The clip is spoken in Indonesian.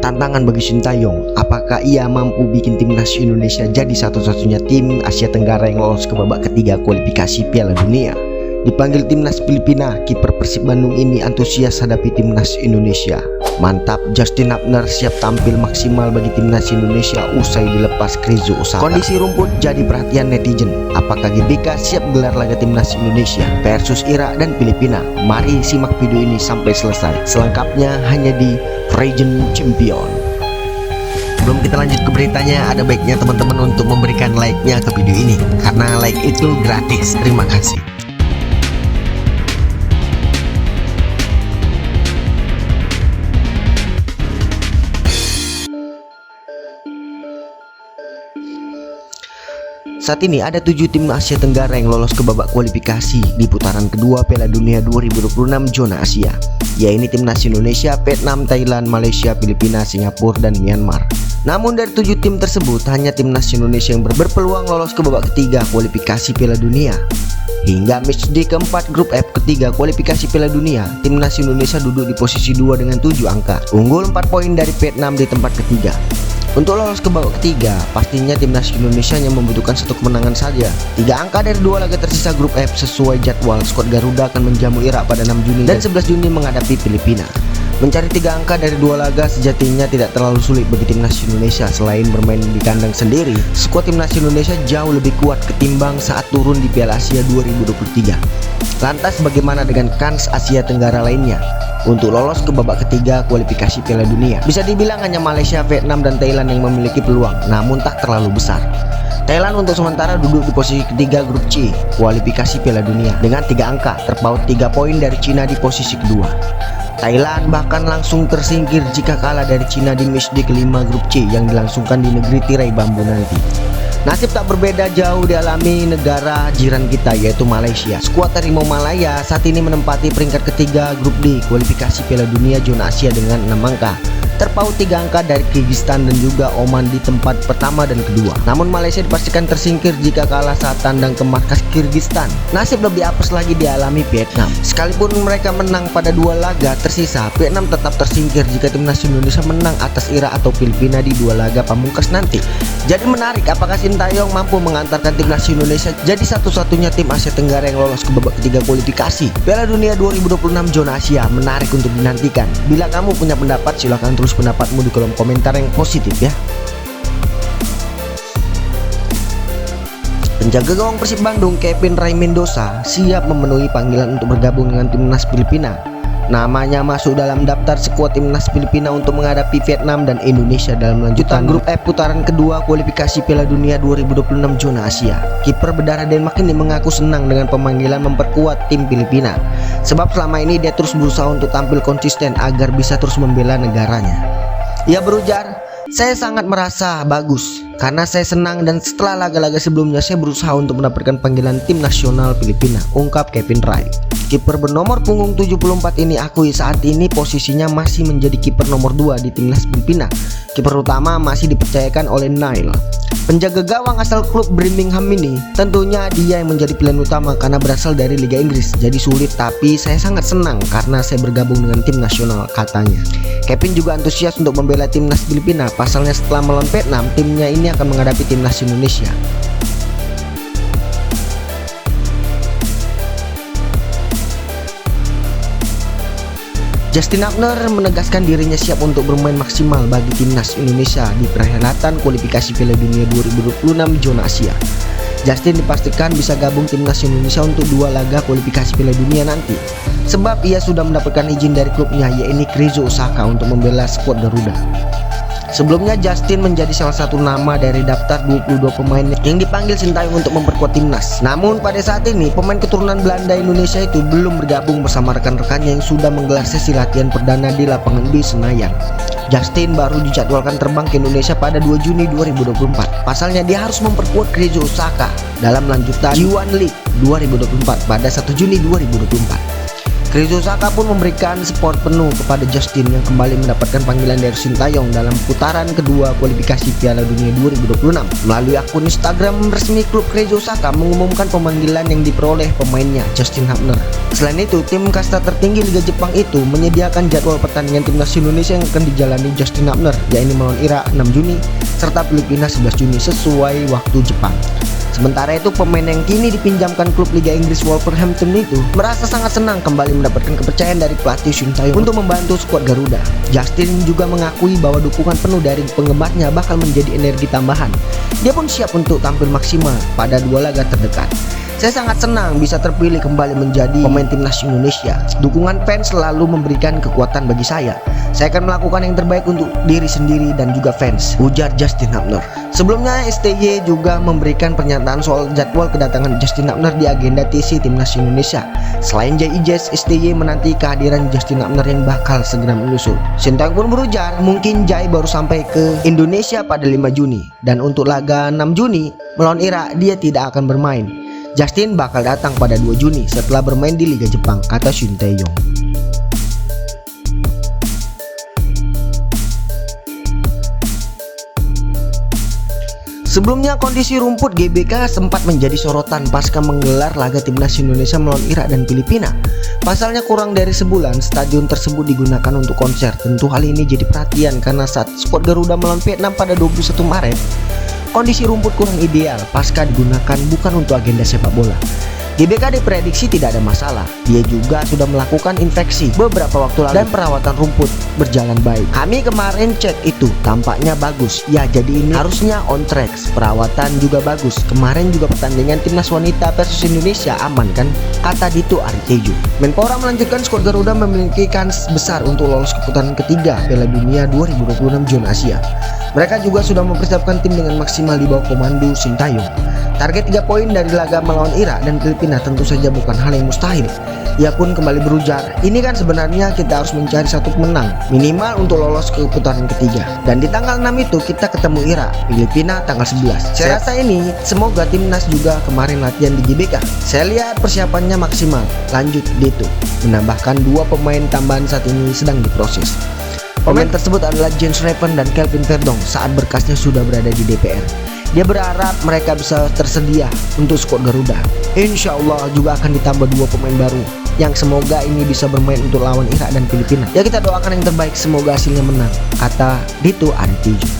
tantangan bagi Sintayong. Apakah ia mampu bikin timnas Indonesia jadi satu-satunya tim Asia Tenggara yang lolos ke babak ketiga kualifikasi Piala Dunia? Dipanggil timnas Filipina, kiper Persib Bandung ini antusias hadapi timnas Indonesia. Mantap, Justin Hubner siap tampil maksimal bagi timnas Indonesia usai dilepas Krizo Osaka. Kondisi rumput jadi perhatian netizen. Apakah GBK siap gelar laga timnas Indonesia versus Irak dan Filipina? Mari simak video ini sampai selesai. Selengkapnya hanya di Region Champion. Sebelum kita lanjut ke beritanya, ada baiknya teman-teman untuk memberikan like-nya ke video ini, karena like itu gratis. Terima kasih. Saat ini ada 7 tim Asia Tenggara yang lolos ke babak kualifikasi di putaran kedua Piala Dunia 2026 zona Asia, yaitu timnas Indonesia, Vietnam, Thailand, Malaysia, Filipina, Singapura, dan Myanmar. Namun dari 7 tim tersebut, hanya timnas Indonesia yang berpeluang lolos ke babak ketiga kualifikasi Piala Dunia. Hingga matchday keempat grup F ketiga kualifikasi Piala Dunia, timnas Indonesia duduk di posisi 2 dengan 7 angka, unggul 4 poin dari Vietnam di tempat ketiga. Untuk lolos ke babak ketiga, pastinya timnas Indonesia hanya membutuhkan 1 kemenangan saja. 3 angka dari 2 laga tersisa grup F. Sesuai jadwal, skuad Garuda akan menjamu Irak pada 6 Juni dan 11 Juni menghadapi Filipina. Mencari 3 angka dari 2 laga sejatinya tidak terlalu sulit bagi timnas Indonesia. Selain bermain di kandang sendiri, skuad timnas Indonesia jauh lebih kuat ketimbang saat turun di Piala Asia 2023. Lantas bagaimana dengan kans Asia Tenggara lainnya untuk lolos ke babak ketiga kualifikasi Piala Dunia? Bisa dibilang hanya Malaysia, Vietnam, dan Thailand yang memiliki peluang, namun tak terlalu besar. Thailand untuk sementara duduk di posisi ketiga grup C kualifikasi Piala Dunia dengan 3 angka, terpaut 3 poin dari Cina di posisi kedua. Thailand bahkan langsung tersingkir jika kalah dari Cina di matchday kelima grup C yang dilangsungkan di negeri tirai bambu nanti. Nasib tak berbeda jauh dialami negara jiran kita, yaitu Malaysia. Skuad Harimau Malaya saat ini menempati peringkat ketiga grup D kualifikasi Piala Dunia zona Asia dengan 6 angka, terpaut 3 angka dari Kyrgyzstan dan juga Oman di tempat pertama dan kedua. Namun Malaysia dipastikan tersingkir jika kalah saat tandang ke markas Kyrgyzstan. Nasib lebih apes lagi dialami Vietnam. Sekalipun mereka menang pada 2 laga tersisa, Vietnam tetap tersingkir jika timnas Indonesia menang atas Irak atau Filipina di 2 laga pamungkas nanti. Jadi menarik, apakah Sintayong mampu mengantarkan timnas Indonesia jadi satu-satunya tim Asia Tenggara yang lolos ke babak ketiga kualifikasi Piala Dunia 2026 zona Asia? Menarik untuk dinantikan. Bila kamu punya pendapat, silahkan tulis pendapatmu di kolom komentar yang positif ya. Penjaga gawang Persib Bandung Kevin Ray Mendoza siap memenuhi panggilan untuk bergabung dengan timnas Filipina. Namanya masuk dalam daftar skuad timnas Filipina untuk menghadapi Vietnam dan Indonesia dalam lanjutan grup F putaran kedua kualifikasi Piala Dunia 2026 zona Asia. Kiper berdarah Denmark ini mengaku senang dengan pemanggilan memperkuat tim Filipina, sebab selama ini dia terus berusaha untuk tampil konsisten agar bisa terus membela negaranya. Ia berujar, "Saya sangat merasa bagus karena saya senang dan setelah laga-laga sebelumnya saya berusaha untuk mendapatkan panggilan tim nasional Filipina," ungkap Kevin Ray. Kiper bernomor punggung 74 ini akui saat ini posisinya masih menjadi kiper nomor 2 di timnas Filipina. Kiper utama masih dipercayakan oleh Neil. Penjaga gawang asal klub Birmingham ini tentunya dia yang menjadi pilihan utama karena berasal dari Liga Inggris. Jadi sulit, tapi saya sangat senang karena saya bergabung dengan tim nasional, katanya. Kevin juga antusias untuk membela timnas Filipina. Pasalnya setelah melawan Vietnam, timnya ini akan menghadapi timnas Indonesia. Justin Hubner menegaskan dirinya siap untuk bermain maksimal bagi timnas Indonesia di perhelatan kualifikasi Piala Dunia 2026 zona Asia. Justin dipastikan bisa gabung timnas Indonesia untuk 2 laga kualifikasi Piala Dunia nanti, sebab ia sudah mendapatkan izin dari klubnya, yaitu Krizo Osaka, untuk membela skuad Garuda. Sebelumnya Justin menjadi salah satu nama dari daftar 22 pemain yang dipanggil Sintayong untuk memperkuat timnas. Namun pada saat ini pemain keturunan Belanda Indonesia itu belum bergabung bersama rekan-rekannya yang sudah menggelar sesi latihan perdana di lapangan B Senayan. Justin baru dijadwalkan terbang ke Indonesia pada 2 Juni 2024. Pasalnya dia harus memperkuat Krizo Osaka dalam lanjutan G1 League 2024 pada 1 Juni 2024. Keizo Saka pun memberikan support penuh kepada Justin yang kembali mendapatkan panggilan dari Sintayong dalam putaran kedua kualifikasi Piala Dunia 2026. Melalui akun Instagram resmi klub, Keizo Saka mengumumkan pemanggilan yang diperoleh pemainnya Justin Hubner. Selain itu, tim kasta tertinggi Liga Jepang itu menyediakan jadwal pertandingan timnas Indonesia yang akan dijalani Justin Hubner, yaitu melawan Irak 6 Juni serta Filipina 11 Juni sesuai waktu Jepang. Sementara itu, pemain yang kini dipinjamkan klub Liga Inggris Wolverhampton itu merasa sangat senang kembali mendapatkan kepercayaan dari pelatih Sintayong untuk membantu skuad Garuda. Justin juga mengakui bahwa dukungan penuh dari penggemarnya bakal menjadi energi tambahan. Dia pun siap untuk tampil maksimal pada 2 laga terdekat. Saya sangat senang bisa terpilih kembali menjadi pemain timnas Indonesia. Dukungan fans selalu memberikan kekuatan bagi saya. Saya akan melakukan yang terbaik untuk diri sendiri dan juga fans, ujar Justin Hubner. Sebelumnya, STY juga memberikan pernyataan soal jadwal kedatangan Justin Hubner di agenda TC Timnas Indonesia. Selain JIJS, STY menanti kehadiran Justin Hubner yang bakal segera menyusul. Sintayong pun berujar mungkin Jai baru sampai ke Indonesia pada 5 Juni dan untuk laga 6 Juni melawan Irak dia tidak akan bermain. Justin bakal datang pada 2 Juni setelah bermain di Liga Jepang, kata Sintayong. Sebelumnya, kondisi rumput GBK sempat menjadi sorotan pasca menggelar laga timnas Indonesia melawan Irak dan Filipina. Pasalnya kurang dari sebulan stadion tersebut digunakan untuk konser. Tentu hal ini jadi perhatian karena saat skuad Garuda melawan Vietnam pada 21 Maret, kondisi rumput kurang ideal pasca digunakan bukan untuk agenda sepak bola. GBK diprediksi tidak ada masalah. Dia juga sudah melakukan infeksi beberapa waktu lalu dan perawatan rumput berjalan baik. Kami kemarin cek itu, tampaknya bagus. Ya, jadi ini harusnya on track. Perawatan juga bagus. Kemarin juga pertandingan timnas wanita versus Indonesia aman kan? Kata Dito Aritejo. Menpora melanjutkan skuad Garuda memiliki kans besar untuk lolos ke putaran ketiga Piala Dunia 2026 zona Asia. Mereka juga sudah mempersiapkan tim dengan maksimal di bawah komando Sintayong. Target 3 poin dari laga melawan Irak dan Filipina tentu saja bukan hal yang mustahil. Ia pun kembali berujar, ini kan sebenarnya kita harus mencari satu pemenang minimal untuk lolos ke putaran ketiga. Dan di tanggal 6 itu kita ketemu Irak, Filipina tanggal 11. Saya rasa ini semoga timnas juga kemarin latihan di GBK. Saya lihat persiapannya maksimal. Lanjut Dito menambahkan 2 pemain tambahan saat ini sedang diproses. Pemain tersebut adalah Jens Reven dan Kelvin Verdong saat berkasnya sudah berada di DPR. Dia berharap mereka bisa tersedia untuk skuad Garuda. Insya Allah juga akan ditambah 2 pemain baru yang semoga ini bisa bermain untuk lawan Irak dan Filipina. Ya, kita doakan yang terbaik, semoga hasilnya menang, kata Dito Aritejo.